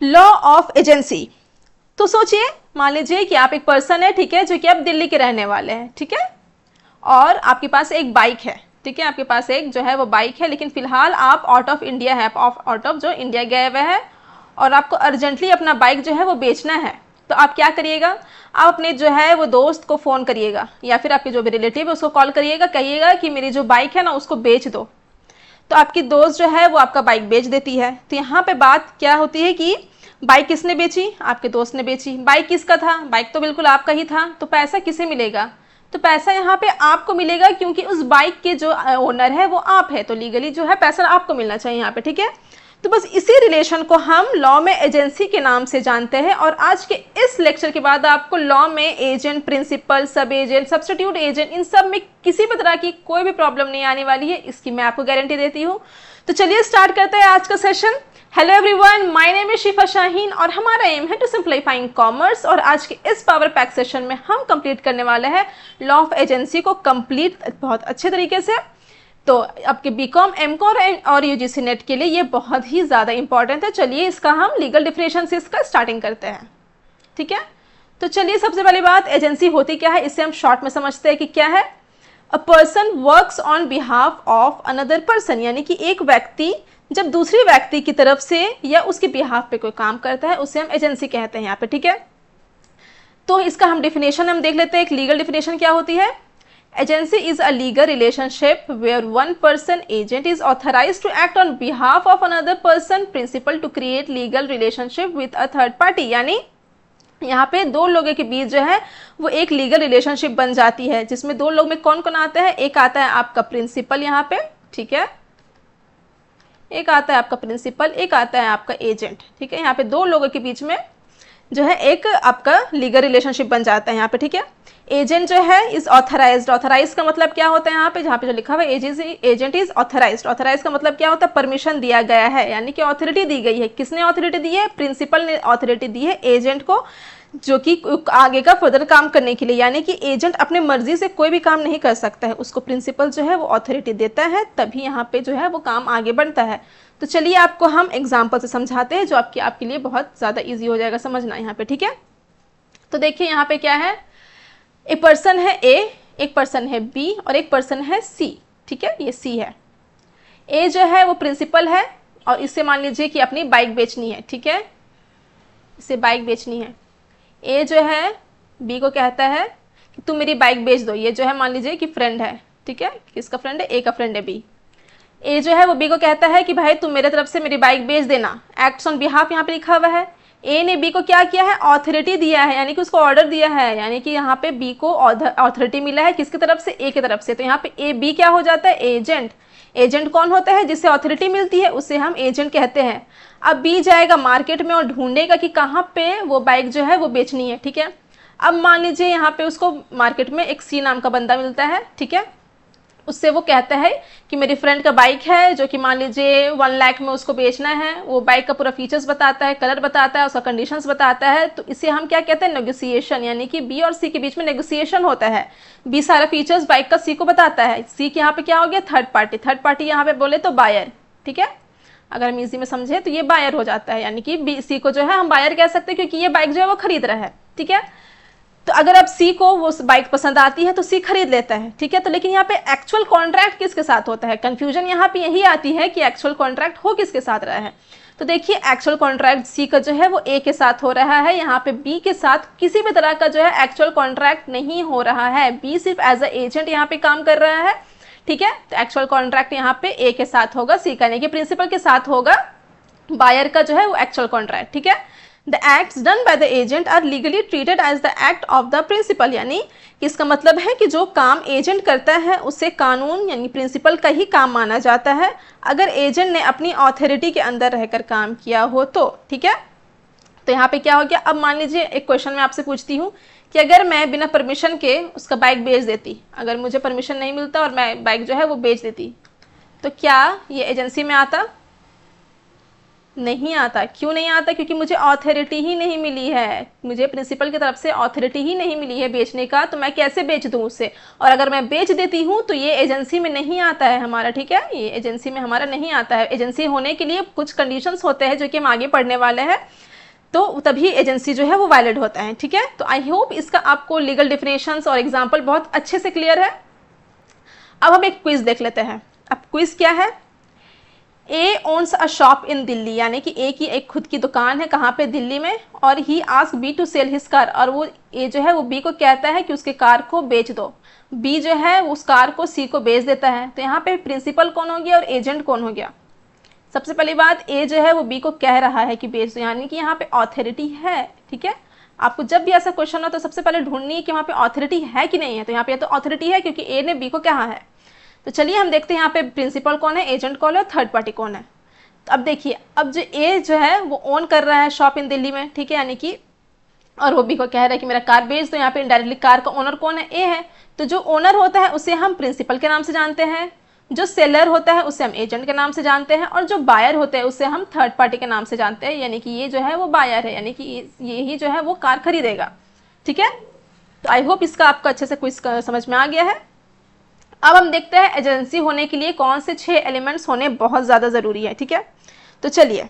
Law of agency. तो सोचिए, मान लीजिए कि आप एक पर्सन है, ठीक है, जो कि आप दिल्ली के रहने वाले हैं, ठीक है, और आपके पास एक बाइक है, ठीक है, आपके पास एक जो है वो बाइक है, लेकिन फिलहाल आप आउट ऑफ इंडिया है, आउट ऑफ जो इंडिया गए हुए हैं, और आपको अर्जेंटली अपना बाइक जो है वो बेचना है। तो आप क्या करिएगा, आप अपने जो है वो दोस्त को फ़ोन करिएगा, या फिर आपके जो भी रिलेटिव है उसको कॉल करिएगा, कहिएगा कि मेरी जो बाइक है ना उसको बेच दो। तो आपकी दोस्त जो है वो आपका बाइक बेच देती है। तो यहाँ पे बात क्या होती है कि बाइक किसने बेची, आपके दोस्त ने बेची। बाइक किसका था, बाइक तो बिल्कुल आपका ही था। तो पैसा किसे मिलेगा, तो पैसा यहाँ पे आपको मिलेगा, क्योंकि उस बाइक के जो ओनर है वो आप है, तो लीगली जो है पैसा आपको मिलना चाहिए यहाँ पे, ठीक है। तो बस इसी रिलेशन को हम लॉ में एजेंसी के नाम से जानते हैं। और आज के इस लेक्चर के बाद आपको लॉ में एजेंट, प्रिंसिपल, सब एजेंट, सब्स्टिट्यूट एजेंट, इन सब में किसी भी तरह की कोई भी प्रॉब्लम नहीं आने वाली है, इसकी मैं आपको गारंटी देती हूँ। तो चलिए स्टार्ट करते हैं आज का session. Hello everyone, my name is शिफा शाहीन और हमारा एम है टू सिंप्लीफाइंग कॉमर्स। और आज के इस पावर पैक सेशन में हम कंप्लीट करने वाले हैं लॉ ऑफ एजेंसी को कंप्लीट बहुत अच्छे तरीके से। तो आपके बीकॉम, एमकॉम और यूजीसी नेट के लिए ये बहुत ही ज़्यादा इंपॉर्टेंट है। चलिए इसका हम लीगल डिफिनेशन से इसका स्टार्टिंग करते हैं, ठीक है। तो चलिए सबसे पहली बात, एजेंसी होती क्या है, इससे हम शॉर्ट में समझते हैं कि क्या है। A person works on behalf of another person, यानी कि एक व्यक्ति जब दूसरे व्यक्ति की तरफ से या उसके बिहाफ पे कोई काम करता है उसे हम एजेंसी कहते हैं यहाँ पे, ठीक है। तो इसका हम डिफिनेशन हम देख लेते हैं। एक लीगल डिफिनेशन क्या होती है। Agency is a legal relationship where one person agent is authorized to act on behalf of another person principal to create legal relationship with a third party। यानी यहाँ पे दो लोगों के बीच जो है वो एक लीगल रिलेशनशिप बन जाती है, जिसमें दो लोग में कौन कौन आता है। एक आता है आपका प्रिंसिपल यहाँ पे, ठीक है, एक आता है आपका प्रिंसिपल, एक आता है आपका एजेंट, ठीक है। यहाँ पे दो लोगों के बीच में जो है एक आपका लीगल रिलेशनशिप बन जाता है यहाँ पे, ठीक है। एजेंट जो है इज ऑथराइज्ड। ऑथराइज का मतलब क्या होता है, यहाँ पे जहाँ पे जो लिखा हुआ है एजेंट इज ऑथराइज्ड। ऑथराइज का मतलब क्या होता है, परमिशन दिया गया है, यानी कि ऑथोरिटी दी गई है। किसने ऑथोरिटी दी है, प्रिंसिपल ने ऑथोरिटी दी है एजेंट को, जो कि आगे का फर्दर काम करने के लिए। यानी कि एजेंट अपने मर्जी से कोई भी काम नहीं कर सकता है, उसको प्रिंसिपल जो है वो ऑथोरिटी देता है, तभी यहाँ पे जो है वो काम आगे बढ़ता है। तो चलिए आपको हम एग्जाम्पल से समझाते हैं, जो आपके लिए बहुत ज़्यादा ईजी हो जाएगा समझना यहाँ पे, ठीक है। तो देखिए यहाँ पे क्या है, एक पर्सन है ए, एक पर्सन है बी और एक पर्सन है सी, ठीक है, ये सी है। ए जो है वो प्रिंसिपल है और इससे मान लीजिए कि अपनी बाइक बेचनी है, ठीक है, इसे बाइक बेचनी है। ए जो है बी को कहता है कि तुम मेरी बाइक बेच दो। ये जो है मान लीजिए कि फ्रेंड है, ठीक है, किसका फ्रेंड है, ए का फ्रेंड है बी। ए जो है वो बी को कहता है कि भाई तुम मेरे तरफ से मेरी बाइक बेच देना। एक्ट्स ऑन बिहाफ यहाँ पे लिखा हुआ है। ए ने बी को क्या किया है, ऑथोरिटी दिया है, यानी कि उसको ऑर्डर दिया है, यानी कि यहाँ पे बी को ऑथोरिटी मिला है किसकी तरफ से, ए की तरफ से। तो यहाँ पे ए बी क्या हो जाता है, एजेंट। एजेंट कौन होता है, जिससे ऑथोरिटी मिलती है उसे हम एजेंट कहते हैं। अब बी जाएगा मार्केट में और ढूंढेगा कि कहाँ पे वो बाइक जो है वो बेचनी है, ठीक है। अब मान लीजिए यहाँ पे उसको मार्केट में एक सी नाम का बंदा मिलता है, ठीक है। उससे वो कहता है कि मेरी फ्रेंड का बाइक है जो कि मान लीजिए 1 लाख में उसको बेचना है। वो बाइक का पूरा फीचर्स बताता है, कलर बताता है, उसका कंडीशंस बताता है। तो इसे हम क्या कहते हैं, नेगोशिएशन, यानी कि बी और सी के बीच में नेगोशिएशन होता है। बी सारा फीचर्स बाइक का सी को बताता है। सी के यहाँ पे क्या हो गया, थर्ड पार्टी। थर्ड पार्टी यहाँ पे बोले तो बायर, ठीक है। अगर हम इजी में समझे तो ये बायर हो जाता है, यानी कि बी सी को जो है हम बायर कह सकते हैं, क्योंकि ये बाइक जो है वो खरीद रहा है, ठीक है। तो अगर अब सी को वो बाइक पसंद आती है तो सी खरीद लेता है, ठीक है। तो लेकिन यहाँ पे एक्चुअल कॉन्ट्रैक्ट किसके साथ होता है, कंफ्यूजन यहाँ पे यही आती है कि एक्चुअल कॉन्ट्रैक्ट हो किसके साथ रहा है। तो देखिए एक्चुअल कॉन्ट्रैक्ट सी का जो है वो ए के साथ हो रहा है, यहाँ पे बी के साथ किसी भी तरह का जो है एक्चुअल कॉन्ट्रैक्ट नहीं हो रहा है। बी सिर्फ एज अ एजेंट यहाँ पे काम कर रहा है, ठीक है। तो एक्चुअल कॉन्ट्रैक्ट यहाँ पे ए के साथ होगा, सी का नहीं कि प्रिंसिपल के साथ होगा, बायर का जो है वो एक्चुअल कॉन्ट्रैक्ट, ठीक है। The acts done by the agent are legally treated as the act of the principal। यानी इसका मतलब है कि जो काम एजेंट करता है उसे कानून यानी प्रिंसिपल का ही काम माना जाता है, अगर एजेंट ने अपनी ऑथोरिटी के अंदर रहकर काम किया हो तो, ठीक है। तो यहाँ पे क्या हो गया, अब मान लीजिए एक क्वेश्चन मैं आपसे पूछती हूँ कि अगर मैं बिना परमिशन के उसका बाइक बेच देती, अगर मुझे परमिशन नहीं मिलता और मैं बाइक जो है वो बेच देती, तो क्या ये एजेंसी में आता। नहीं आता। क्यों नहीं आता? क्योंकि मुझे ऑथोरिटी ही नहीं मिली है, मुझे प्रिंसिपल की तरफ से ऑथोरिटी ही नहीं मिली है बेचने का, तो मैं कैसे बेच दूँ उससे? और अगर मैं बेच देती हूँ तो ये एजेंसी में नहीं आता है हमारा, ठीक है, ये एजेंसी में हमारा नहीं आता है। एजेंसी होने के लिए कुछ कंडीशंस होते हैं जो कि हम आगे पढ़ने वाले हैं, तो तभी एजेंसी जो है वो वैलिड होता है, ठीक है। तो आई होप इसका आपको लीगल डिफिनेशंस और एग्जाम्पल बहुत अच्छे से क्लियर है। अब हम एक क्विज देख लेते हैं। अब क्विज क्या है? A owns a shop in Delhi, यानी कि ए की एक खुद की दुकान है, कहाँ पे? दिल्ली में। और he ask B to sell his car, और वो ए जो है वो बी को कहता है कि उसके कार को बेच दो। बी जो है उस कार को सी को बेच देता है। तो यहाँ पे प्रिंसिपल कौन हो गया और एजेंट कौन हो गया? सबसे पहली बात, ए जो है वो बी को कह रहा है कि बेच दो, यानी कि यहाँ पे ऑथोरिटी है, ठीक है। आपको जब भी ऐसा क्वेश्चन हो तो सबसे पहले ढूंढनी है कि वहाँ पे ऑथोरिटी है कि नहीं है। तो यहाँ पे तो ऑथोरिटी है क्योंकि ए ने बी को कहा है। तो चलिए हम देखते हैं यहाँ पे प्रिंसिपल कौन है, एजेंट कौन है और थर्ड पार्टी कौन है। तो अब देखिए, अब जो ए जो है वो ओन कर रहा है शॉप इन दिल्ली में, ठीक है, यानी कि, और वो बी को कह रहा है कि मेरा कार बेच दो। यहाँ पे इनडायरेक्टली कार का ओनर कौन है? ए है। तो जो ओनर होता है उसे हम प्रिंसिपल के नाम से जानते हैं, जो सेलर होता है उसे हम एजेंट के नाम से जानते हैं, और जो बायर होते हैं उसे हम थर्ड पार्टी के नाम से जानते हैं, यानी कि ये जो है वो बायर है, यानी कि ये ही जो है वो कार खरीदेगा, ठीक है। तो आई होप इसका आपको अच्छे से कुछ समझ में आ गया है। अब हम देखते हैं एजेंसी होने के लिए कौन से 6 एलिमेंट्स होने बहुत ज़्यादा ज़रूरी है, ठीक है। तो चलिए,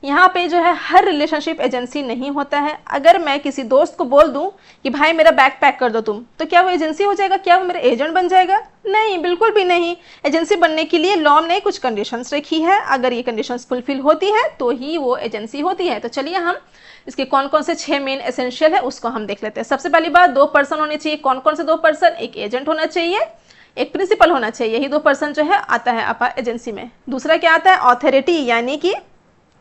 यहाँ पे जो है हर रिलेशनशिप एजेंसी नहीं होता है। अगर मैं किसी दोस्त को बोल दूँ कि भाई मेरा बैग पैक कर दो तुम, तो क्या वो एजेंसी हो जाएगा? क्या वो मेरा एजेंट बन जाएगा? नहीं, बिल्कुल भी नहीं। एजेंसी बनने के लिए लॉ ने कुछ कंडीशंस रखी है, अगर ये कंडीशंस फुलफिल होती है तो ही वो एजेंसी होती है। तो चलिए हम इसके कौन कौन से 6 मेन एसेंशियल है उसको हम देख लेते हैं। सबसे पहली बात, 2 पर्सन होने चाहिए। कौन कौन से 2 पर्सन? एक एजेंट होना चाहिए, एक प्रिंसिपल होना चाहिए। यही 2 पर्सन जो है आता है आपका एजेंसी में। दूसरा क्या आता है? ऑथोरिटी, यानी कि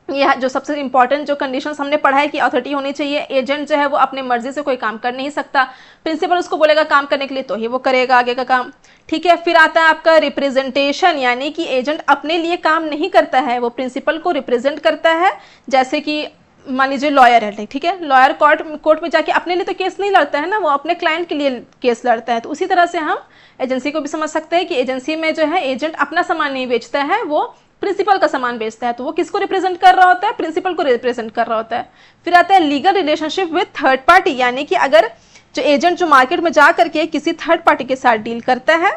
यह जो सबसे इंपॉर्टेंट जो कंडीशंस हमने पढ़ा है कि अथॉरिटी होनी चाहिए। एजेंट जो है वो अपने मर्जी से कोई काम कर नहीं सकता, प्रिंसिपल उसको बोलेगा काम करने के लिए तो ही वो करेगा आगे का काम, ठीक है। फिर आता है आपका रिप्रेजेंटेशन, यानी कि एजेंट अपने लिए काम नहीं करता है, वो प्रिंसिपल को रिप्रेजेंट करता है। जैसे कि मान लीजिए लॉयर है, ठीक है, लॉयर कोर्ट में जाके अपने लिए तो केस नहीं लड़ता है ना, वो अपने क्लाइंट के लिए केस लड़ता है। तो उसी तरह से हम एजेंसी को भी समझ सकते हैं कि एजेंसी में जो है एजेंट अपना सामान नहीं बेचता है, वो प्रिंसिपल का सामान बेचता है। तो वो किसको रिप्रेजेंट कर रहा होता है? प्रिंसिपल को रिप्रेजेंट कर रहा होता है। फिर आता है legal relationship with third party, यानी कि अगर जो एजेंट जो मार्केट में जा करके किसी थर्ड पार्टी के साथ डील करता है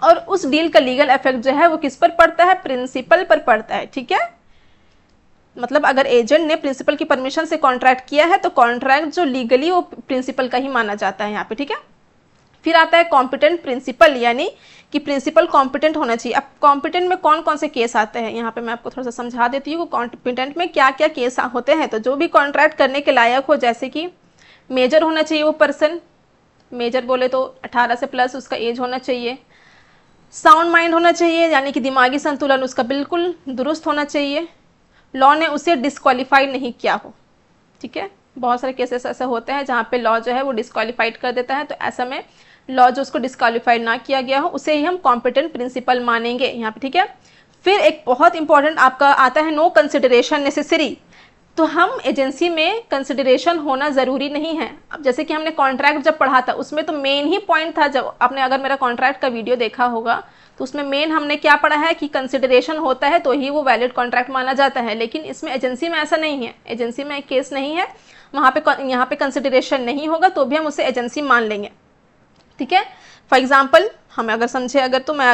और उस डील का लीगल इफेक्ट जो है वो किस पर पड़ता है? प्रिंसिपल पर पड़ता है, ठीक है। मतलब अगर एजेंट ने प्रिंसिपल की परमिशन से कॉन्ट्रैक्ट किया है तो कॉन्ट्रैक्ट जो लीगली वो प्रिंसिपल का ही माना जाता है यहाँ पे, ठीक है। फिर आता है कॉम्पिटेंट प्रिंसिपल, यानी कि प्रिंसिपल कॉम्पिटेंट होना चाहिए। अब कॉम्पिटेंट में कौन कौन से केस आते हैं यहाँ पे मैं आपको थोड़ा सा समझा देती हूँ। कॉम्पिटेंट में क्या क्या केस होते हैं। तो जो भी कॉन्ट्रैक्ट करने के लायक हो, जैसे कि मेजर होना चाहिए वो पर्सन, मेजर बोले तो 18 से प्लस उसका एज होना चाहिए। साउंड माइंड होना चाहिए, यानी कि दिमागी संतुलन उसका बिल्कुल दुरुस्त होना चाहिए। लॉ ने उसे डिस्क्वालीफाइड नहीं किया हो, ठीक है। बहुत सारे केसेस ऐसे होते हैं जहाँ पे लॉ जो है वो डिस्क्वालीफाइड कर देता है, तो ऐसा में लॉ जो उसको डिस्क्वालीफाइड ना किया गया हो उसे ही हम कॉम्पिटेंट प्रिंसिपल मानेंगे यहाँ पे, ठीक है। फिर एक बहुत इंपॉर्टेंट आपका आता है नो कंसिडरेशन नेसेसरी। तो हम एजेंसी में कंसिडरेशन होना ज़रूरी नहीं है। अब जैसे कि हमने कॉन्ट्रैक्ट जब पढ़ा था उसमें तो मेन ही पॉइंट था, जब आपने अगर मेरा कॉन्ट्रैक्ट का वीडियो देखा होगा तो उसमें मेन हमने क्या पढ़ा है कि कंसिडरेशन होता है तो ही वो वैलिड कॉन्ट्रैक्ट माना जाता है। लेकिन इसमें एजेंसी में ऐसा नहीं है, एजेंसी में एक केस नहीं है, वहाँ पे यहाँ पे कंसिडरेशन नहीं होगा तो भी हम उसे एजेंसी मान लेंगे, ठीक है। फॉर एग्जाम्पल हम अगर समझे, अगर तो मैं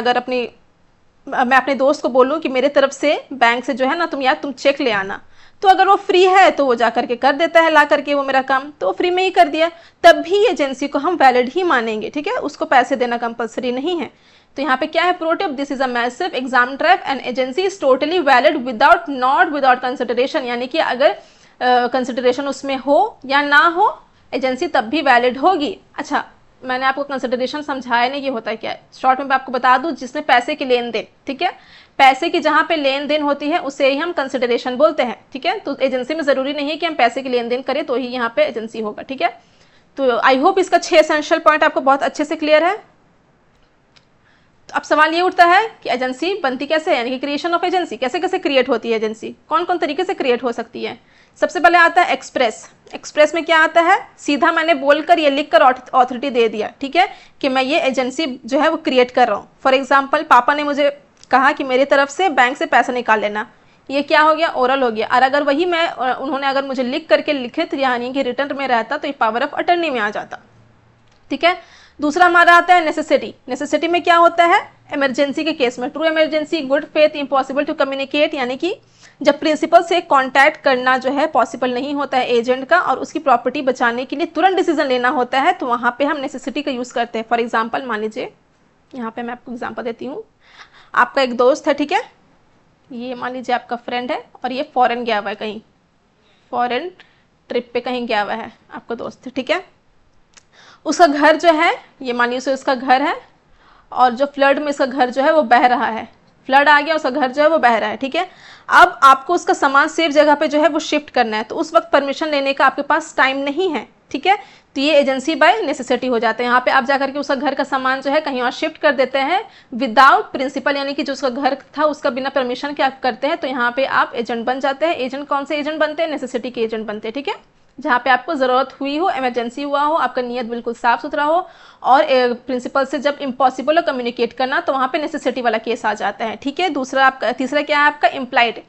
अपने दोस्त को बोलूँ कि मेरे तरफ से बैंक से जो है ना तुम चेक ले आना, तो अगर वो फ्री है तो वो जा करके कर देता है, ला करके वो मेरा काम, तो वो फ्री में ही कर दिया, तब भी एजेंसी को हम वैलिड ही मानेंगे, ठीक है। उसको पैसे देना कंपलसरी नहीं है। तो यहाँ पे क्या है? Pro tip, this is a massive exam trap and agency is totally valid without consideration, यानी कि अगर कंसिडरेशन उसमें हो या ना हो एजेंसी तब भी वैलिड होगी। अच्छा, मैंने आपको कंसिडरेशन समझाया नहीं कि होता है क्या है, शॉर्ट में मैं आपको बता दूं, जिसमें पैसे की लेन देन, ठीक है, पैसे की जहाँ पे लेन देन होती है उसे ही हम कंसिडरेशन बोलते हैं, ठीक है। तो एजेंसी में ज़रूरी नहीं है कि हम पैसे की लेन देन करें तो ही यहाँ पे एजेंसी होगा, ठीक है। तो आई होप इसका 6 एसेंशियल पॉइंट आपको बहुत अच्छे से क्लियर है। तो अब सवाल ये उठता है कि एजेंसी बनती कैसे है, यानी कि क्रिएशन ऑफ एजेंसी कैसे कैसे क्रिएट होती है, एजेंसी कौन कौन तरीके से क्रिएट हो सकती है। सबसे पहले आता है एक्सप्रेस। एक्सप्रेस में क्या आता है? सीधा मैंने बोलकर ये लिखकर अथॉरिटी दे दिया, ठीक है, कि मैं ये एजेंसी जो है वो क्रिएट कर रहा हूँ। फॉर एग्जाम्पल पापा ने मुझे कहा कि मेरी तरफ से बैंक से पैसा निकाल लेना, ये क्या हो गया, ओरल हो गया। और अगर वही मैं उन्होंने अगर मुझे लिख करके लिखित यानी कि रिटर्न में रहता तो ये पावर ऑफ अटर्नी में आ जाता, ठीक है। दूसरा हमारा आता है नेसेसिटी। नेसेसिटी में क्या होता है, इमरजेंसी के केस में, true emergency, good faith, impossible to communicate, यानी कि जब प्रिंसिपल से कांटेक्ट करना जो है पॉसिबल नहीं होता है एजेंट का और उसकी प्रॉपर्टी बचाने के लिए तुरंत डिसीजन लेना होता है, तो वहाँ पे हम नेसेसिटी का यूज़ करते हैं। फॉर एग्जांपल मान लीजिए, यहाँ पे मैं आपको एग्जांपल देती हूँ। आपका एक दोस्त है, ठीक है, ये मान लीजिए आपका फ्रेंड है और ये फॉरेन गया हुआ है, कहीं फॉरेन ट्रिप पे कहीं गया हुआ है आपका दोस्त, ठीक है। उसका घर जो है, ये मान लीजिए इसका घर है और जो फ्लड में इसका घर जो है वो बह रहा है, फ्लड आ गया, उसका घर जो है वो बह रहा है, ठीक है। अब आपको उसका सामान सेफ जगह पे जो है वो शिफ्ट करना है, तो उस वक्त परमिशन लेने का आपके पास टाइम नहीं है, ठीक है। तो ये एजेंसी बाय नेसेसिटी हो जाते हैं। यहाँ पे आप जाकर के उसका घर का सामान जो है कहीं और शिफ्ट कर देते हैं विदाउट प्रिंसिपल, यानी कि जो उसका घर था उसका बिना परमिशन के आप करते हैं, तो यहाँ पे आप एजेंट बन जाते हैं। एजेंट कौन से एजेंट बनते हैं, नेसेसिटी के एजेंट बनते हैं, ठीक है। जहाँ पे आपको ज़रूरत हुई हो, इमरजेंसी हुआ हो, आपका नीयत बिल्कुल साफ सुथरा हो और प्रिंसिपल से जब इम्पॉसिबल हो कम्युनिकेट करना, तो वहाँ पे नेसेसिटी वाला केस आ जाता है, ठीक है। दूसरा आपका, तीसरा क्या है आपका, इम्प्लाइड।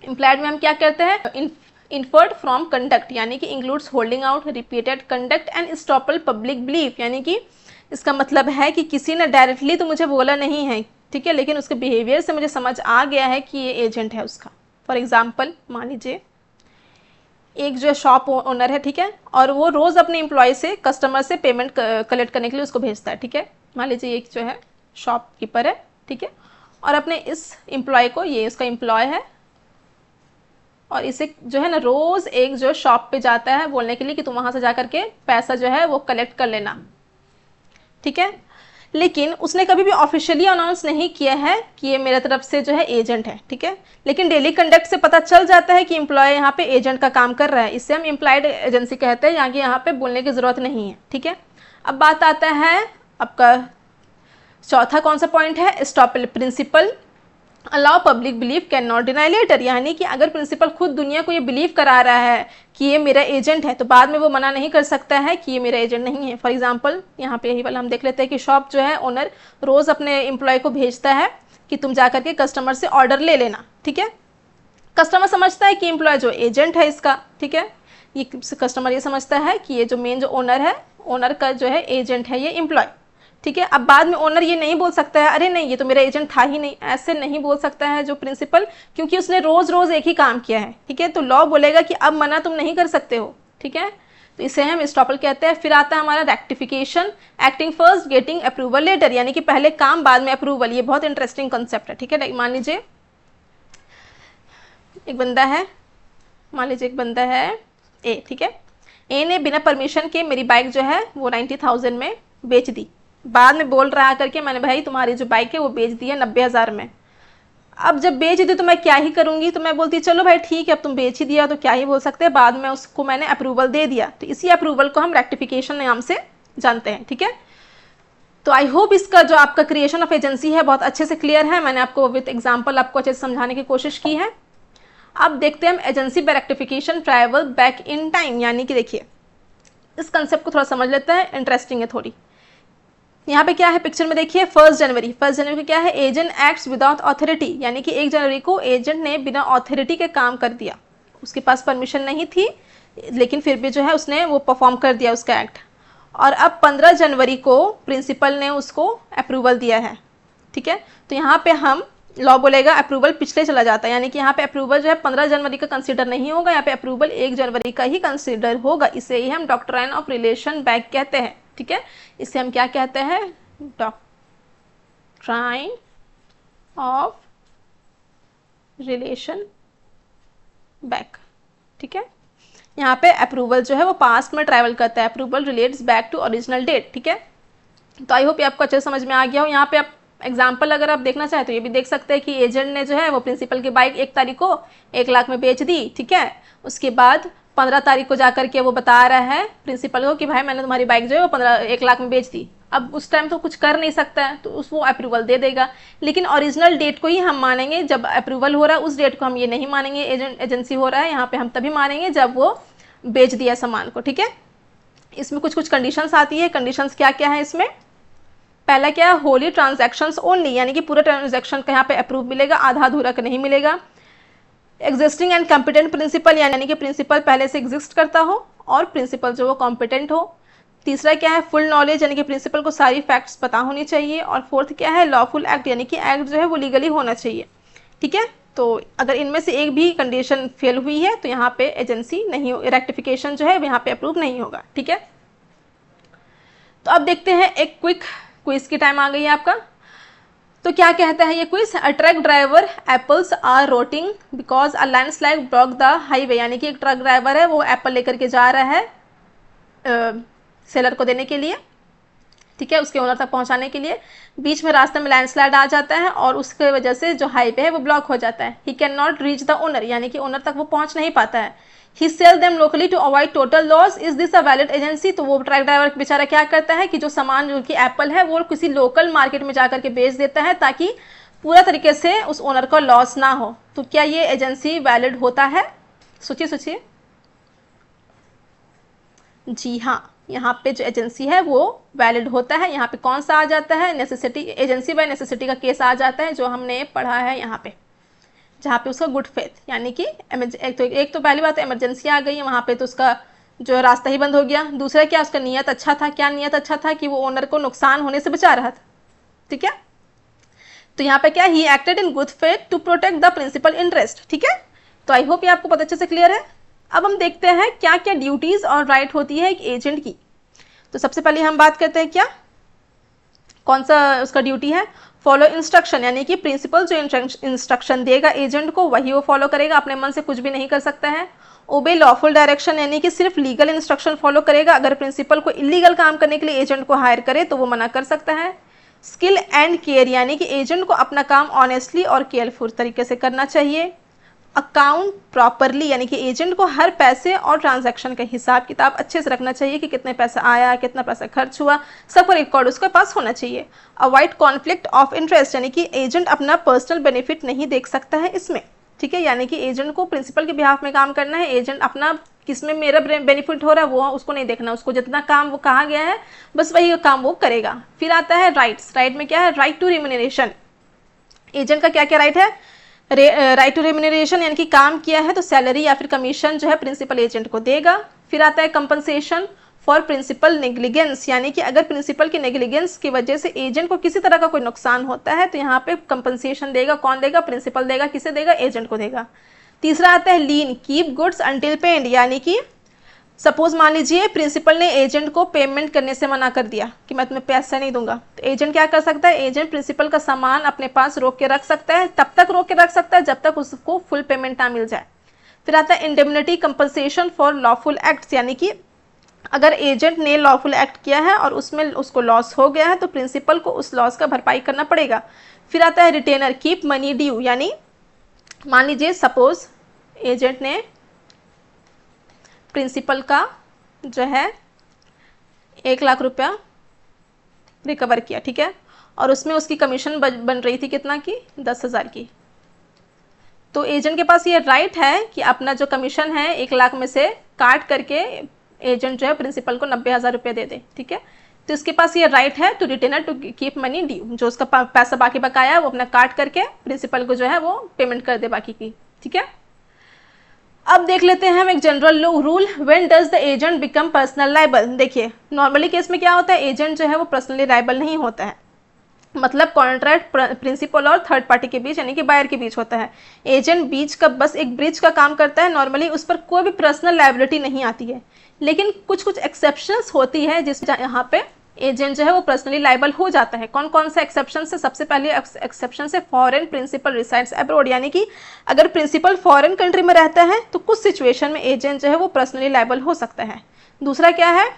इम्प्लाइड में हम क्या करते हैं, इन्फर्ड फ्रॉम कंडक्ट, यानी कि includes holding out, repeated conduct and estoppel public belief, यानी कि इसका मतलब है कि किसी ने डायरेक्टली तो मुझे बोला नहीं है, ठीक है, लेकिन उसके बिहेवियर से मुझे समझ आ गया है कि ये एजेंट है उसका। फॉर एग्जाम्पल मान लीजिए एक जो शॉप ओनर है, ठीक है, और वो रोज़ अपने एम्प्लॉय से, कस्टमर से पेमेंट कलेक्ट करने के लिए उसको भेजता है, ठीक है। मान लीजिए एक जो है शॉपकीपर है, ठीक है, और अपने इस एम्प्लॉय को, ये उसका एम्प्लॉय है और इसे जो है ना रोज़ एक जो शॉप पे जाता है बोलने के लिए कि तुम वहाँ से जा कर के पैसा जो है वो कलेक्ट कर लेना, ठीक है। लेकिन उसने कभी भी ऑफिशियली अनाउंस नहीं किया है कि ये मेरे तरफ से जो है एजेंट है, ठीक है। लेकिन डेली कंडक्ट से पता चल जाता है कि एम्प्लॉय यहाँ पे एजेंट का काम कर रहा है, इससे हम एम्प्लॉयड एजेंसी कहते हैं, यहाँ पे बोलने की ज़रूरत नहीं है, ठीक है। अब बात आता है आपका चौथा कौन सा पॉइंट है, estoppel principal allow public believe can not deny later, यानी कि अगर प्रिंसिपल खुद दुनिया को ये बिलीव करा रहा है कि ये मेरा एजेंट है, तो बाद में वो मना नहीं कर सकता है कि ये मेरा एजेंट नहीं है। फॉर एग्जांपल यहाँ पे यही वाला हम देख लेते हैं कि शॉप जो है ओनर रोज़ अपने एम्प्लॉय को भेजता है कि तुम जा करके कस्टमर से ऑर्डर ले लेना, ठीक है। कस्टमर समझता है कि एम्प्लॉय जो एजेंट है इसका, ठीक है, ये कस्टमर ये समझता है कि ये जो मेन जो ओनर है, ओनर का जो है एजेंट है ये एम्प्लॉय, ठीक है। अब बाद में ओनर ये नहीं बोल सकता है अरे नहीं ये तो मेरा एजेंट था ही नहीं, ऐसे नहीं बोल सकता है जो प्रिंसिपल, क्योंकि उसने रोज़ रोज़ एक ही काम किया है, ठीक है। तो लॉ बोलेगा कि अब मना तुम नहीं कर सकते हो, ठीक है। तो इसे हम स्टॉपल कहते हैं। फिर आता है हमारा rectification, acting first getting approval later, यानी कि पहले काम बाद में अप्रूवल। ये बहुत इंटरेस्टिंग कंसेप्ट है, ठीक है। मान लीजिए एक बंदा है, मान लीजिए एक बंदा है ए, ठीक है। ए ने बिना परमिशन के मेरी बाइक जो है वो 90,000 में बेच दी। बाद में बोल रहा करके मैंने भाई तुम्हारी जो बाइक है वो बेच दी है 90,000 में। अब जब बेच दी तो मैं क्या ही करूँगी, तो मैं बोलती चलो भाई ठीक है अब तुम बेच ही दिया तो क्या ही बोल सकते हैं, बाद में उसको मैंने अप्रूवल दे दिया। तो इसी अप्रूवल को हम रेक्टिफिकेशन नाम से जानते हैं, ठीक है। तो आई होप इसका जो आपका क्रिएशन ऑफ एजेंसी है बहुत अच्छे से क्लियर है। मैंने आपको विद एग्जाम्पल आपको अच्छे से समझाने की कोशिश की है। अब देखते हैं हम agency bye rectification travel back in time, यानी कि देखिए इस कंसेप्ट को थोड़ा समझ लेते हैं, इंटरेस्टिंग है थोड़ी। यहाँ पे क्या है पिक्चर में देखिए 1 जनवरी को क्या है, एजेंट एक्ट्स विदाउट अथॉरिटी, यानी कि 1 जनवरी को एजेंट ने बिना अथॉरिटी के काम कर दिया, उसके पास परमिशन नहीं थी लेकिन फिर भी जो है उसने वो परफॉर्म कर दिया उसका एक्ट। और अब 15 जनवरी को प्रिंसिपल ने उसको अप्रूवल दिया है, ठीक है। तो यहाँ पे हम लॉ बोलेगा अप्रूवल पिछले चला जाता है, यानी कि यहाँ पे अप्रूवल जो है 15 जनवरी का कंसीडर नहीं होगा, यहाँ पे अप्रूवल 1 जनवरी का ही कंसीडर होगा। इसे ही हम डॉक्ट्राइन ऑफ रिलेशन बैक कहते हैं, ठीक है। इसे हम क्या कहते हैं, डॉक्ट्राइन ऑफ रिलेशन बैक, ठीक है। यहाँ पे अप्रूवल जो है वो पास्ट में ट्रैवल करता है, approval relates back to original date, ठीक है। तो आई होप ये आपको अच्छे समझ में आ गया हो। यहाँ पे आप एग्जाम्पल अगर आप देखना चाहें तो ये भी देख सकते हैं कि एजेंट ने जो है वो प्रिंसिपल की बाइक 1 तारीख को 1 लाख में बेच दी, ठीक है। उसके बाद 15 तारीख को जाकर के वो बता रहा है प्रिंसिपल को कि भाई मैंने तुम्हारी बाइक जो है वो 1 लाख में बेच दी। अब उस टाइम तो कुछ कर नहीं सकता है तो वो अप्रूवल दे देगा, लेकिन ओरिजिनल डेट को ही हम मानेंगे। जब अप्रूवल हो रहा है उस डेट को हम ये नहीं मानेंगे एजेंसी हो रहा है, यहाँ पे हम तभी मानेंगे जब वो बेच दिया सामान को, ठीक है। इसमें कुछ कुछ कंडीशंस आती है। कंडीशंस क्या क्या है इसमें, पहला क्या है, होली ट्रांजैक्शंस ओनली, यानी कि पूरा ट्रांजैक्शन का यहाँ पे अप्रूव मिलेगा, आधा अधूरा का नहीं मिलेगा। एग्जिस्टिंग एंड कॉम्पिटेंट प्रिंसिपल, यानी कि प्रिंसिपल पहले से एग्जिस्ट करता हो और प्रिंसिपल जो वो कॉम्पिटेंट हो। तीसरा क्या है, फुल नॉलेज, यानी कि प्रिंसिपल को सारी फैक्ट्स पता होनी चाहिए। और फोर्थ क्या है, लॉफुल एक्ट, यानी कि एक्ट जो है वो लीगली होना चाहिए। ठीक है, तो अगर इनमें से एक भी कंडीशन फेल हुई है तो यहाँ पे एजेंसी नहीं हो, रेक्टिफिकेशन जो है यहाँ पे अप्रूव नहीं होगा। ठीक है, तो अब देखते हैं एक क्विक क्विज की टाइम आ गई है आपका। तो क्या कहता है ये quiz, a truck driver apples are rotting because a landslide block the highway, यानी कि एक ट्रक ड्राइवर है वो एप्पल लेकर के जा रहा है सेलर को देने के लिए। ठीक है, उसके ओनर तक पहुंचाने के लिए बीच में रास्ते में लैंडस्लाइड आ जाता है और उसके वजह से जो हाईवे है वो ब्लॉक हो जाता है। He can not reach the owner, यानी कि ओनर तक वो पहुंच नहीं पाता है। He sell them locally to avoid total loss, is this a valid agency. तो वो ट्रक ड्राइवर बेचारा क्या करता है कि जो सामान जो कि एप्पल है वो किसी लोकल मार्केट में जाकर के बेच देता है ताकि पूरा तरीके से उस ओनर का लॉस ना हो। तो क्या ये एजेंसी वैलिड होता है? सोचिए सोचिए। जी हाँ, यहाँ पे जो एजेंसी है वो वैलिड होता है। यहाँ पे कौन सा आ जाता है, नेसेसिटी, एजेंसी बाय नेसेसिटी का केस आ जाता है जो हमने पढ़ा है यहाँ पे, जहाँ पे उसका गुड फेथ, यानी कि एक तो पहली बात इमरजेंसी आ गई है वहाँ पे, तो उसका जो रास्ता ही बंद हो गया। दूसरा क्या, उसका नियत अच्छा था। क्या नियत अच्छा था कि वो ओनर को नुकसान होने से बचा रहा था। ठीक है, तो यहाँ पे क्या, he acted in good faith to protect the principal interest. ठीक है, तो आई होप ये आपको बहुत अच्छे से क्लियर है। अब हम देखते हैं क्या क्या ड्यूटीज और राइट होती है एक एजेंट की। तो सबसे पहले हम बात करते हैं क्या, कौन सा उसका ड्यूटी है, फॉलो इंस्ट्रक्शन, यानी कि प्रिंसिपल जो इंस्ट्रक्शन देगा एजेंट को वही वो फॉलो करेगा, अपने मन से कुछ भी नहीं कर सकता है। ओबे लॉफुल डायरेक्शन, यानी कि सिर्फ लीगल इंस्ट्रक्शन फॉलो करेगा। अगर प्रिंसिपल को इलीगल काम करने के लिए एजेंट को हायर करे तो वो मना कर सकता है। स्किल एंड केयर, यानी कि एजेंट को अपना काम ऑनेस्टली और केयरफुल तरीके से करना चाहिए। अकाउंट प्रॉपरली, यानी कि एजेंट को हर पैसे और ट्रांजैक्शन का हिसाब किताब अच्छे से रखना चाहिए कि कितने पैसा आया, कितना पैसा खर्च हुआ, सबका रिकॉर्ड उसके पास होना चाहिए। अवॉइड कॉन्फ्लिक्ट ऑफ इंटरेस्ट, यानी कि एजेंट अपना पर्सनल बेनिफिट नहीं देख सकता है इसमें। ठीक है, यानी कि एजेंट को प्रिंसिपल के बिहाफ में काम करना है। एजेंट अपना किसमें मेरा बेनिफिट हो रहा है वो उसको नहीं देखना, उसको जितना काम वो कहा गया है बस वही काम वो करेगा। फिर आता है राइट्स। राइट में क्या है, राइट टू रिम्यूनरेशन। एजेंट का क्या क्या राइट है, राइट टू रेम्यूनरेशन, यानी कि काम किया है तो सैलरी या फिर कमीशन जो है प्रिंसिपल एजेंट को देगा। फिर आता है कंपनसेशन फॉर प्रिंसिपल नेग्लिजेंस, यानी कि अगर प्रिंसिपल की नेग्लिजेंस की वजह से एजेंट को किसी तरह का कोई नुकसान होता है तो यहाँ पे कंपनसेशन देगा। कौन देगा, प्रिंसिपल देगा। किसे देगा, एजेंट को देगा। तीसरा आता है लीन, कीप गुड्स अंटिल पेड, यानी कि सपोज मान लीजिए प्रिंसिपल ने एजेंट को पेमेंट करने से मना कर दिया कि मैं तुम्हें पैसा नहीं दूंगा, तो एजेंट क्या कर सकता है, एजेंट प्रिंसिपल का सामान अपने पास रोक के रख सकता है। तब तक रोक के रख सकता है जब तक उसको फुल पेमेंट ना मिल जाए। फिर आता है indemnity compensation for lawful acts, यानी कि अगर एजेंट ने लॉफुल एक्ट किया है और उसमें उसको लॉस हो गया है तो प्रिंसिपल को उस लॉस का भरपाई करना पड़ेगा। फिर आता है रिटेनर, कीप मनी ड्यू, यानी मान लीजिए सपोज एजेंट ने प्रिंसिपल का जो है 1 लाख रुपया रिकवर किया। ठीक है, और उसमें उसकी कमीशन बन रही थी कितना की, 10,000 की। तो एजेंट के पास ये राइट है कि अपना जो कमीशन है 1 लाख में से काट करके एजेंट जो है प्रिंसिपल को 90,000 रुपये दे दे। ठीक है, तो इसके पास ये राइट है to retainer to keep money due, जो उसका पैसा बाकी बकाया है वो अपना काट करके प्रिंसिपल को जो है वो पेमेंट कर दे बाकी की। ठीक है, अब देख लेते हैं हम एक general rule, when does the agent become personal liable. देखिए नॉर्मली केस में क्या होता है, एजेंट जो है वो पर्सनली लायबल नहीं होता है, मतलब कॉन्ट्रैक्ट प्रिंसिपल और थर्ड पार्टी के बीच यानी कि बायर के बीच होता है। एजेंट बीच का बस एक ब्रिज का काम करता है, नॉर्मली उस पर कोई भी पर्सनल लायबिलिटी नहीं आती है। लेकिन कुछ कुछ एक्सेप्शंस होती है जिस यहाँ पे एजेंट जो है वो पर्सनली लायबल हो जाता है। कौन कौन सा एक्सेप्शन है, सबसे पहले एक्सेप्शन है फॉरेन प्रिंसिपल रिसाइड्स अब्रॉड, यानी कि अगर प्रिंसिपल फॉरेन कंट्री में रहता है तो कुछ सिचुएशन में एजेंट जो है वो पर्सनली लायबल हो सकता है। दूसरा क्या है,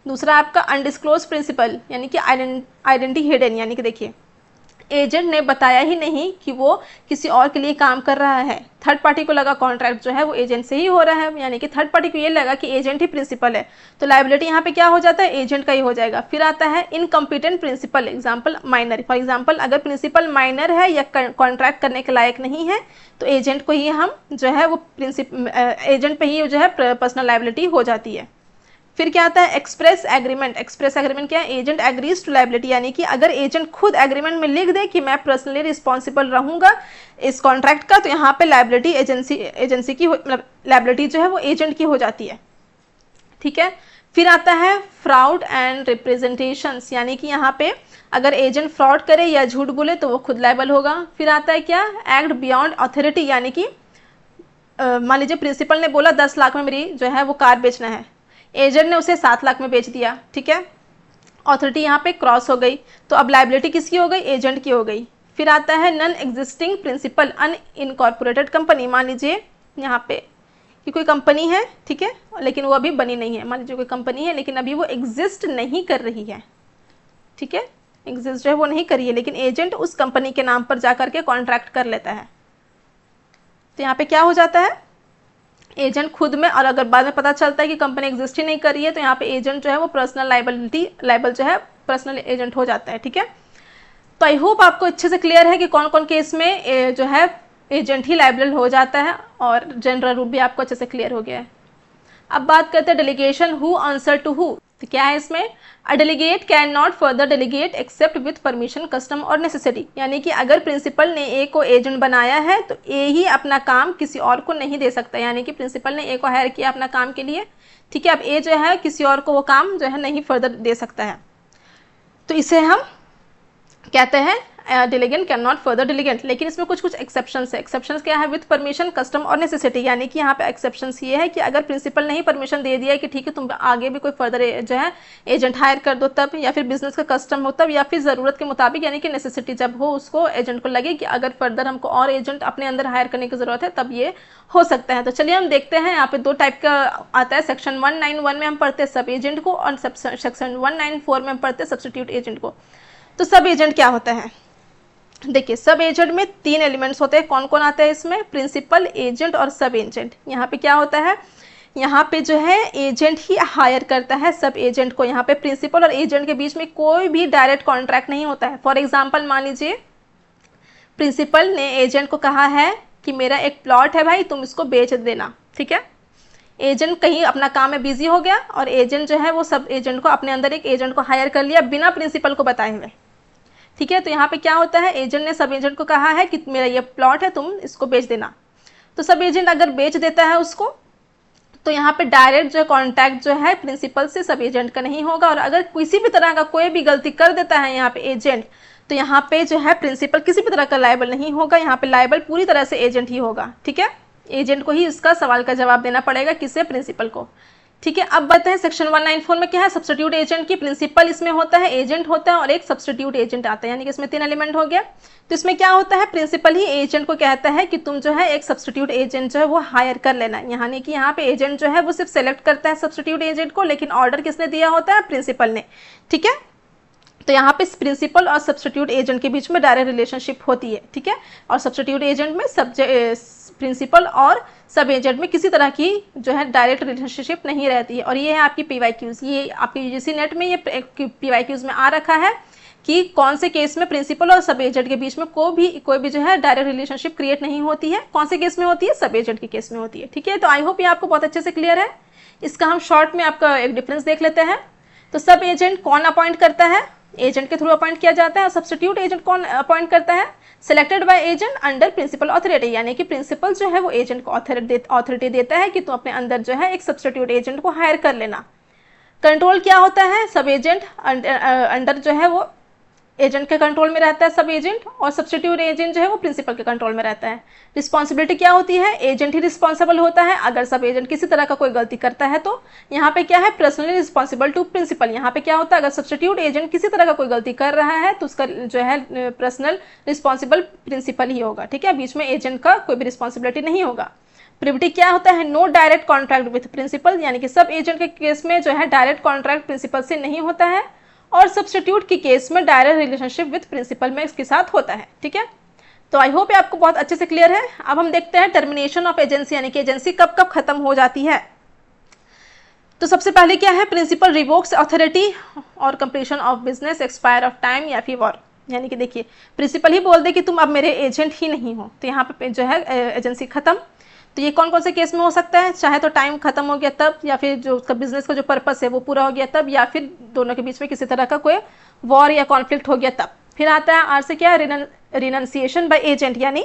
दूसरा आपका अनडिस्क्लोज प्रिंसिपल यानी कि आइडेंटिटी हिडन, यानी कि देखिए एजेंट ने बताया ही नहीं कि वो किसी और के लिए काम कर रहा है। थर्ड पार्टी को लगा कॉन्ट्रैक्ट जो है वो एजेंट से ही हो रहा है, यानी कि थर्ड पार्टी को ये लगा कि एजेंट ही प्रिंसिपल है, तो लायबिलिटी यहाँ पे क्या हो जाता है, एजेंट का ही हो जाएगा। फिर आता है incompetent principal, example minor. For example अगर प्रिंसिपल माइनर है या कॉन्ट्रैक्ट करने के लायक नहीं है तो एजेंट को ही हम जो है वो एजेंट पे ही जो है पर्सनल लायबिलिटी हो जाती है। फिर क्या आता है एक्सप्रेस एग्रीमेंट। एक्सप्रेस एग्रीमेंट क्या है, एजेंट एग्रीज टू लायबिलिटी, यानी कि अगर एजेंट खुद एग्रीमेंट में लिख दे कि मैं पर्सनली रिस्पॉन्सिबल रहूंगा इस कॉन्ट्रैक्ट का, तो यहाँ पे लायबिलिटी एजेंसी की मतलब लायबिलिटी जो है वो एजेंट की हो जाती है, ठीक है। फिर आता है फ्रॉड एंड रिप्रेजेंटेशंस, यानी कि यहाँ पे अगर एजेंट फ्रॉड करे या झूठ बोले तो वो खुद लायबल होगा। फिर आता है क्या, एक्ट बियॉन्ड अथॉरिटी, यानी कि मान लीजिए प्रिंसिपल ने बोला 10 लाख में मेरी जो है वो कार बेचना है, एजेंट ने उसे 7 लाख में बेच दिया, ठीक है, अथॉरिटी यहाँ पे क्रॉस हो गई, तो अब लायबिलिटी किसकी हो गई, एजेंट की हो गई। फिर आता है non existing principal unincorporated company, मान लीजिए यहाँ पे कि कोई कंपनी है, ठीक है, लेकिन वो अभी बनी नहीं है, मान लीजिए कोई कंपनी है लेकिन अभी वो एग्जिस्ट नहीं कर रही है, ठीक है, एग्जिस्ट जो है वो नहीं करी है, लेकिन एजेंट उस कंपनी के नाम पर जा करके कॉन्ट्रैक्ट कर लेता है, तो यहाँ पे क्या हो जाता है, एजेंट खुद में, और अगर बाद में पता चलता है कि कंपनी एग्जिस्ट ही नहीं कर रही है तो यहाँ पे एजेंट जो है वो पर्सनल लायबल जो है पर्सनल एजेंट हो जाता है, ठीक है। तो आई होप आपको अच्छे से क्लियर है कि कौन कौन केस में जो है एजेंट ही लायबल हो जाता है, और जनरल रूल भी आपको अच्छे से क्लियर हो गया है। अब बात करते हैं delegation, who answer to who. तो क्या है इसमें, a delegate can not further delegate except with permission custom और नेसेसिटी, यानी कि अगर प्रिंसिपल ने ए को एजेंट बनाया है तो ए ही अपना काम किसी और को नहीं दे सकता, यानी कि प्रिंसिपल ने ए को हायर किया अपना काम के लिए, ठीक है, अब ए जो है किसी और को वो काम जो है नहीं फर्दर दे सकता है, तो इसे हम कहते हैं डेलीगेंट कैन नॉट फर्दर डेलीगेट। लेकिन इसमें कुछ एक्सेप्शंस है। एक्सेप्शंस क्या है, विथ परमिशन कस्टम और नेसेसिटी, यानी कि यहाँ पे एक्सेप्शंस ये है कि अगर प्रिंसिपल ने ही परमिशन दे दिया है कि ठीक है तुम आगे भी कोई फर्दर जो है एजेंट हायर कर दो तब, या फिर बिजनेस का कस्टम हो तब, या फिर ज़रूरत के मुताबिक, यानी कि नेसेसिटी जब हो उसको एजेंट को लगे कि अगर फर्दर हमको और एजेंट अपने अंदर हायर करने की ज़रूरत है तब ये हो सकता है। तो चलिए हम देखते हैं, यहाँ पे 2 टाइप का आता है। सेक्शन 191 में हम पढ़ते हैं सब एजेंट को, और सेक्शन 194 में हम पढ़ते हैं सब्स्टिट्यूट एजेंट को। तो सब एजेंट क्या होता है, देखिए सब एजेंट में 3 एलिमेंट्स होते हैं। कौन कौन आता है इसमें, प्रिंसिपल, एजेंट और सब एजेंट। यहाँ पे क्या होता है, यहाँ पे जो है एजेंट ही हायर करता है सब एजेंट को। यहाँ पे प्रिंसिपल और एजेंट के बीच में कोई भी डायरेक्ट कॉन्ट्रैक्ट नहीं होता है। फॉर एग्जाम्पल मान लीजिए प्रिंसिपल ने एजेंट को कहा है कि मेरा एक प्लॉट है भाई, तुम इसको बेच देना, ठीक है। एजेंट कहीं अपना काम में बिजी हो गया और एजेंट जो है वो सब एजेंट को अपने अंदर एक एजेंट को हायर कर लिया बिना प्रिंसिपल को बताए हुए, ठीक है। तो यहाँ पे क्या होता है, एजेंट ने सब एजेंट को कहा है कि मेरा ये प्लॉट है, तुम इसको बेच देना। तो सब एजेंट अगर बेच देता है उसको, तो यहाँ पे डायरेक्ट जो कॉन्टैक्ट जो है प्रिंसिपल से सब एजेंट का नहीं होगा। और अगर किसी भी तरह का कोई भी गलती कर देता है यहाँ पे एजेंट, तो यहाँ पे जो है प्रिंसिपल किसी भी तरह का लायबल नहीं होगा, यहाँ पे लायबल पूरी तरह से एजेंट ही होगा, ठीक है। एजेंट को ही इसका सवाल का जवाब देना पड़ेगा, किससे, प्रिंसिपल को, ठीक है। अब बताएं सेक्शन 194 में क्या है, सब्स्टिट्यूट एजेंट की। प्रिंसिपल इसमें होता है, एजेंट होता है और एक सब्स्टिट्यूट एजेंट आता है, यानी कि इसमें 3 एलिमेंट हो गया। तो इसमें क्या होता है, प्रिंसिपल ही एजेंट को कहता है कि तुम जो है एक सब्स्टिट्यूट एजेंट जो है वो हायर कर लेना, यानी कि यहाँ पे एजेंट जो है वो सिर्फ सेलेक्ट करता है सब्स्टिट्यूट एजेंट को, लेकिन ऑर्डर किसने दिया होता है, प्रिंसिपल ने, ठीक है। तो यहाँ पे प्रिंसिपल और सब्स्टिट्यूट एजेंट के बीच में डायरेक्ट रिलेशनशिप होती है, ठीक है। और सब्स्टिट्यूट एजेंट में प्रिंसिपल और सब एजेंट में किसी तरह की जो है डायरेक्ट रिलेशनशिप नहीं रहती है। और ये है आपकी PYQs, ये आपकी यूजीसी नेट में ये PYQs में आ रखा है कि कौन से केस में प्रिंसिपल और सब एजेंट के बीच में कोई भी जो है डायरेक्ट रिलेशनशिप क्रिएट नहीं होती है। कौन से केस में होती है, सब एजेंट के केस में होती है, ठीक है। तो आई होप ये आपको बहुत अच्छे से क्लियर है। इसका हम शॉर्ट में आपका एक डिफरेंस देख लेते हैं। तो सब एजेंट कौन अपॉइंट करता है, एजेंट के थ्रू अपॉइंट किया जाता है। और सब्स्टिट्यूट एजेंट कौन अपॉइंट करता है, selected by agent under principal authority, यानी कि प्रिंसिपल जो है वो एजेंट को अथॉरिटी देता है कि तुम अपने अंदर जो है एक सब्स्टिट्यूट एजेंट को हायर कर लेना। कंट्रोल क्या होता है, सब एजेंट अंडर जो है वो एजेंट के कंट्रोल में रहता है सब एजेंट, और सब्स्टिट्यूट एजेंट जो है वो प्रिंसिपल के कंट्रोल में रहता है। रिस्पॉन्सिबिलिटी क्या होती है, एजेंट ही रिस्पॉन्सिबल होता है अगर सब एजेंट किसी तरह का कोई गलती करता है तो। यहाँ पे क्या है, पर्सनली रिस्पॉन्सिबल टू प्रिंसिपल। यहाँ पे क्या होता है, अगर सब्स्टिट्यूट एजेंट किसी तरह का कोई गलती कर रहा है तो उसका जो है पर्सनल रिस्पॉन्सिबल प्रिंसिपल ही होगा, ठीक है। बीच में एजेंट का कोई भी रिस्पॉन्सिबिलिटी नहीं होगा। प्रिविटी क्या होता है, no direct contract with principal, यानी कि सब एजेंट के केस में जो है डायरेक्ट कॉन्ट्रैक्ट प्रिंसिपल से नहीं होता है, और सब्स्टिट्यूट के केस में डायरेक्ट रिलेशनशिप विथ प्रिंसिपल में इसके साथ होता है, ठीक है। तो आई होप ये आपको बहुत अच्छे से क्लियर है। अब हम देखते हैं टर्मिनेशन ऑफ एजेंसी, यानी कि एजेंसी कब कब खत्म हो जाती है। तो सबसे पहले क्या है, प्रिंसिपल रिवोक्स अथॉरिटी और completion of business, expire of time या फिर वॉर, यानी कि देखिए प्रिंसिपल ही बोल दे कि तुम अब मेरे एजेंट ही नहीं हो, तो यहाँ पे जो है एजेंसी खत्म। तो ये कौन कौन से केस में हो सकता है, चाहे तो टाइम खत्म हो गया तब, या फिर जो उसका बिजनेस का जो पर्पस है वो पूरा हो गया तब, या फिर दोनों के बीच में किसी तरह का कोई वॉर या कॉन्फ्लिक्ट हो गया तब। फिर आता है आर से क्या है, रिनंसिएशन बाय एजेंट, यानी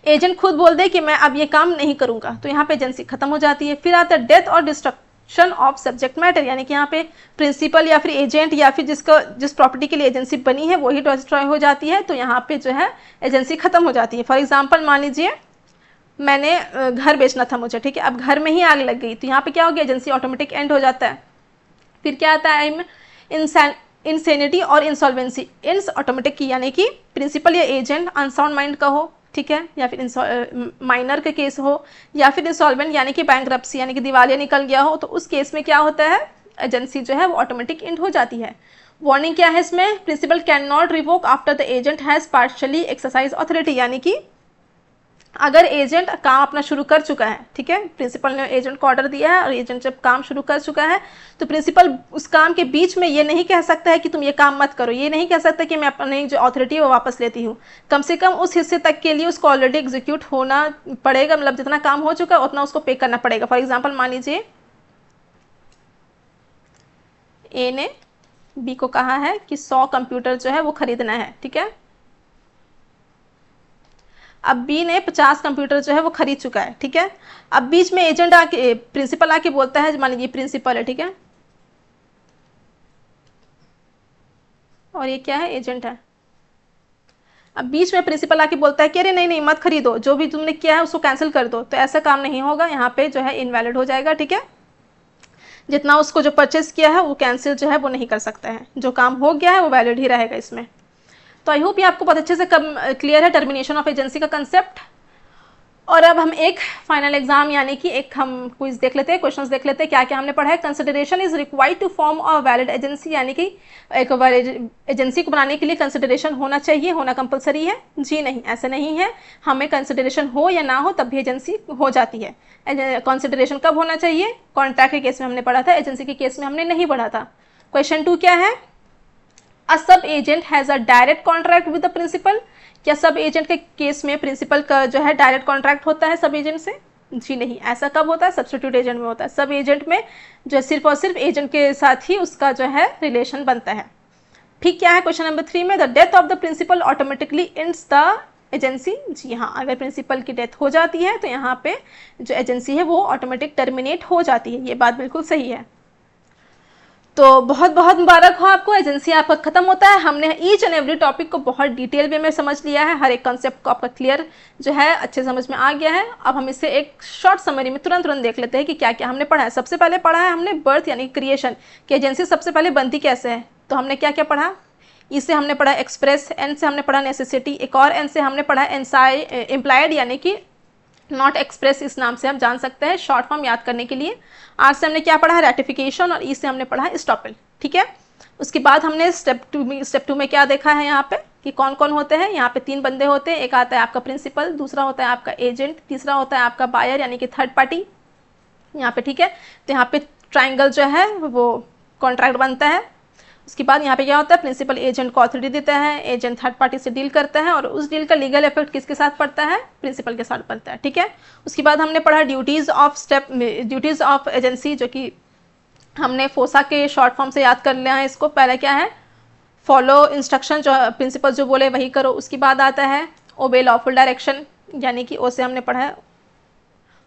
एजेंट खुद बोल दे कि मैं अब ये काम नहीं करूंगा, तो यहाँ पे एजेंसी खत्म हो जाती है। फिर आता है डेथ और डिस्ट्रक्शन ऑफ सब्जेक्ट मैटर, यानी कि यहाँ पे प्रिंसिपल या फिर एजेंट या फिर जिस प्रॉपर्टी के लिए एजेंसी बनी है वही डिस्ट्रॉय हो जाती है, तो यहाँ पे जो है एजेंसी खत्म हो जाती है। फॉर एग्जाम्पल मान लीजिए मैंने घर बेचना था मुझे, ठीक है, अब घर में ही आग लग गई, तो यहाँ पे क्या हो गया, एजेंसी ऑटोमेटिक एंड हो जाता है। फिर क्या आता है इंसेनिटी और इंसॉल्वेंसी, इंस ऑटोमेटिक की, यानी कि प्रिंसिपल या एजेंट अनसाउंड माइंड का हो, ठीक है, या फिर माइनर का केस हो, या फिर इंसॉल्वेंट यानी कि बैंकरप्सी यानी कि दिवालिया निकल गया हो, तो उस केस में क्या होता है, एजेंसी जो है वो ऑटोमेटिक एंड हो जाती है। वार्निंग क्या है इसमें, principal can not revoke after the agent has partially exercise authority, यानी कि अगर एजेंट काम अपना शुरू कर चुका है, ठीक है, प्रिंसिपल ने एजेंट को ऑर्डर दिया है और एजेंट जब काम शुरू कर चुका है, तो प्रिंसिपल उस काम के बीच में ये नहीं कह सकता है कि तुम ये काम मत करो, ये नहीं कह सकता कि मैं अपनी जो अथॉरिटी है वो वापस लेती हूँ। कम से कम उस हिस्से तक के लिए उसको ऑलरेडी एग्जीक्यूट होना पड़ेगा, मतलब जितना काम हो चुका है उतना उसको पे करना पड़ेगा। फॉर एग्जाम्पल मान लीजिए ए ने बी को कहा है कि 100 कंप्यूटर जो है वो खरीदना है, ठीक है, अब बी ने 50 कंप्यूटर जो है वो खरीद चुका है, ठीक है, अब बीच में एजेंट आके प्रिंसिपल आके बोलता है, मान लीजिए प्रिंसिपल है, ठीक है, और ये क्या है, एजेंट है। अब बीच में प्रिंसिपल आके बोलता है कि अरे नहीं नहीं मत खरीदो, जो भी तुमने किया है उसको कैंसिल कर दो, तो ऐसा काम नहीं होगा, यहाँ पे जो है इनवैलिड हो जाएगा, ठीक है, जितना उसको जो परचेज किया है वो कैंसिल जो है वो नहीं कर सकता है, जो काम हो गया है वो वैलिड ही रहेगा इसमें। तो आई होप ये आपको बहुत अच्छे से क्लियर है टर्मिनेशन ऑफ एजेंसी का कंसेप्ट। और अब हम एक फाइनल एग्जाम यानी कि एक हम क्विज देख लेते हैं, क्वेश्चंस देख लेते हैं, क्या क्या हमने पढ़ा है। Consideration is required to form a valid agency, यानी कि एक वैलिड एजेंसी को बनाने के लिए कंसिडरेशन होना चाहिए, होना कंपलसरी है? जी नहीं, ऐसा नहीं है, हमें कंसिडरेशन हो या ना हो तब भी एजेंसी हो जाती है। कंसिडरेशन कब होना चाहिए? कॉन्ट्रैक्ट के केस में हमने पढ़ा था, एजेंसी के केस में हमने नहीं पढ़ा था। क्वेश्चन 2 क्या है? A sub agent has a direct contract with the principal, क्या सब एजेंट के केस में प्रिंसिपल का जो है डायरेक्ट कॉन्ट्रैक्ट होता है सब एजेंट से? जी नहीं, ऐसा कब होता है? सब्स्टिट्यूट एजेंट में होता है। सब एजेंट में जो सिर्फ और सिर्फ एजेंट के साथ ही उसका जो है रिलेशन बनता है। ठीक क्या है क्वेश्चन नंबर 3 में? The death of the principal automatically ends the agency. जी हाँ, अगर प्रिंसिपल की डेथ हो जाती है तो यहाँ पे जो एजेंसी है वो ऑटोमेटिक टर्मिनेट हो जाती है, ये बात बिल्कुल सही है। तो बहुत बहुत मुबारक हो आपको, एजेंसी आपका खत्म होता है। हमने ईच एंड एवरी टॉपिक को बहुत डिटेल वे में समझ लिया है, हर एक कॉन्सेप्ट को आपका क्लियर जो है अच्छे समझ में आ गया है। अब हम इसे एक शॉर्ट समरी में तुरंत देख लेते हैं कि क्या क्या हमने पढ़ा है। सबसे पहले पढ़ा है हमने बर्थ यानी क्रिएशन, कि एजेंसी सबसे पहले बनती कैसे है। तो हमने क्या क्या पढ़ा? ई से हमने पढ़ा एक्सप्रेस, एन से हमने पढ़ा नेसेसिटी, एक और एन से हमने पढ़ा इम्प्लाइड यानी कि नॉट एक्सप्रेस, इस नाम से हम जान सकते हैं शॉर्ट फॉर्म याद करने के लिए। आर से हमने क्या पढ़ा है? रेटिफिकेशन, और ई से हमने पढ़ा है स्टॉपल। ठीक है, उसके बाद हमने स्टेप टू में क्या देखा है यहाँ पे कि कौन कौन होते हैं। यहाँ पे 3 बंदे होते हैं, एक आता है आपका प्रिंसिपल, दूसरा होता है आपका एजेंट, तीसरा होता है आपका बायर यानी कि थर्ड पार्टी यहाँ पे। ठीक है, तो यहाँ पे ट्राइंगल जो है वो कॉन्ट्रैक्ट बनता है। उसके बाद यहाँ पे क्या होता है? प्रिंसिपल एजेंट को अथॉरिटी देता है, एजेंट थर्ड पार्टी से डील करता है, और उस डील का लीगल इफेक्ट किसके साथ पड़ता है? प्रिंसिपल के साथ पड़ता है। ठीक है, उसके बाद हमने पढ़ा ड्यूटीज़ ऑफ एजेंसी, जो कि हमने फोसा के शॉर्ट फॉर्म से याद कर लिया है इसको। पहले क्या है? फॉलो इंस्ट्रक्शन, जो प्रिंसिपल जो बोले वही करो। उसके बाद आता है ओबे लॉफुल डायरेक्शन, यानी कि ओ से हमने पढ़ा है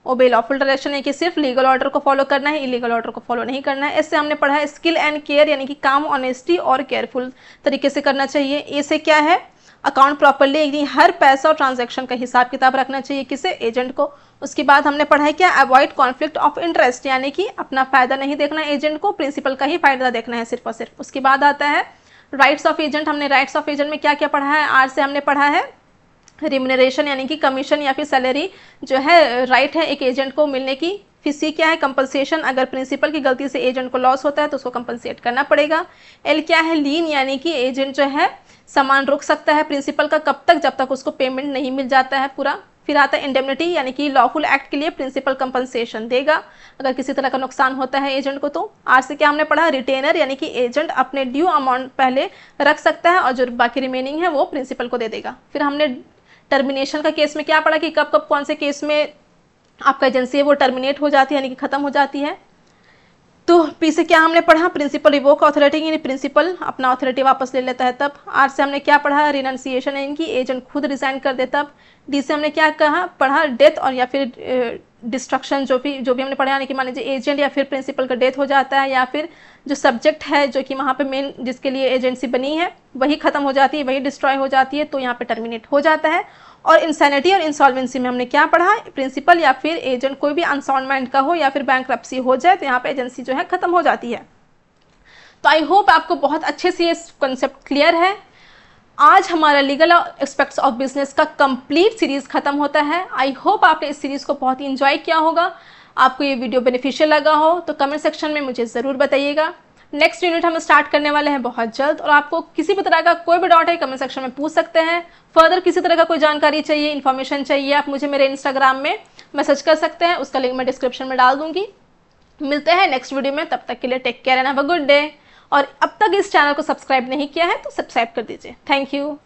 ओबे लॉफुल डायरेक्शन है कि सिर्फ लीगल ऑर्डर को फॉलो करना है, इलीगल ऑर्डर को फॉलो नहीं करना है। इससे हमने पढ़ा है स्किल एंड केयर, यानी कि काम ऑनेस्टी और केयरफुल तरीके से करना चाहिए। ए से क्या है? अकाउंट प्रॉपरली, यानी हर पैसा और ट्रांजैक्शन का हिसाब किताब रखना चाहिए, किसे? एजेंट को। उसके बाद हमने पढ़ा है क्या? अवॉइड कॉन्फ्लिक्ट ऑफ इंटरेस्ट, यानी कि अपना फायदा नहीं देखना एजेंट को, प्रिंसिपल का ही फायदा देखना है सिर्फ और सिर्फ। उसके बाद आता है राइट्स ऑफ एजेंट। हमने राइट्स ऑफ एजेंट में क्या क्या पढ़ा है? आर से हमने पढ़ा है रिम्यूनरेशन, यानी कि कमीशन या फिर सैलरी जो है राइट है एक एजेंट को मिलने की। फिर सी क्या है? कंपनसेशन, अगर प्रिंसिपल की गलती से एजेंट को लॉस होता है तो उसको कंपनसेट करना पड़ेगा। एल क्या है? लीन, यानी कि एजेंट जो है सामान रोक सकता है प्रिंसिपल का, कब तक? जब तक उसको पेमेंट नहीं मिल जाता है पूरा। फिर आता है इंडेमनिटी, यानी कि लॉफुल एक्ट के लिए प्रिंसिपल कंपनसेशन देगा अगर किसी तरह का नुकसान होता है एजेंट को। तो आज से क्या हमने पढ़ा? रिटेनर, यानी कि एजेंट अपने ड्यू अमाउंट पहले रख सकता है और जो बाकी रिमेनिंग है वो प्रिंसिपल को दे देगा। फिर हमने टर्मिनेशन का केस में क्या पढ़ा कि कब कब कौन से केस में आपका एजेंसी है वो टर्मिनेट हो जाती है, यानी कि ख़त्म हो जाती है। तो पी से क्या हमने पढ़ा, प्रिंसिपल रिवोक अथॉरिटी, यानी प्रिंसिपल अपना अथॉरिटी वापस ले लेता है तब। आर से हमने क्या पढ़ा, रिनाउंसिएशन है इनकी, एजेंट खुद रिजाइन कर दे तब। डी से हमने क्या कहा पढ़ा, डेथ और या फिर डिस्ट्रक्शन, जो भी हमने पढ़ा, यानी कि मान लीजिए एजेंट या फिर प्रिंसिपल का डेथ हो जाता है, या फिर जो सब्जेक्ट है जो कि वहाँ पे मेन जिसके लिए एजेंसी बनी है वही ख़त्म हो जाती है, वही डिस्ट्रॉय हो जाती है, तो यहाँ पे टर्मिनेट हो जाता है। और इंसैनिटी और इंसॉल्वेंसी में हमने क्या पढ़ा, प्रिंसिपल या फिर एजेंट कोई भी अनसॉल्वेंट का हो या फिर बैंकरप्सी हो जाए तो यहाँ पे एजेंसी जो है ख़त्म हो जाती है। तो आई होप आपको बहुत अच्छे से ये कॉन्सेप्ट क्लियर है। आज हमारा लीगल एस्पेक्ट्स ऑफ बिजनेस का कंप्लीट सीरीज खत्म होता है। आई होप आपने इस सीरीज को बहुत ही इंजॉय किया होगा। आपको ये वीडियो बेनिफिशियल लगा हो तो कमेंट सेक्शन में मुझे ज़रूर बताइएगा। नेक्स्ट यूनिट हम स्टार्ट करने वाले हैं बहुत जल्द, और आपको किसी भी तरह का कोई भी डाउट है कमेंट सेक्शन में पूछ सकते हैं। फर्दर किसी तरह का कोई जानकारी चाहिए, इन्फॉर्मेशन चाहिए, आप मुझे मेरे इंस्टाग्राम में मैसेज कर सकते हैं, उसका लिंक मैं डिस्क्रिप्शन में डाल दूंगी। मिलते हैं नेक्स्ट वीडियो में, तब तक के लिए take care and have a good day. और अब तक इस चैनल को सब्सक्राइब नहीं किया है तो सब्सक्राइब कर दीजिए। Thank you.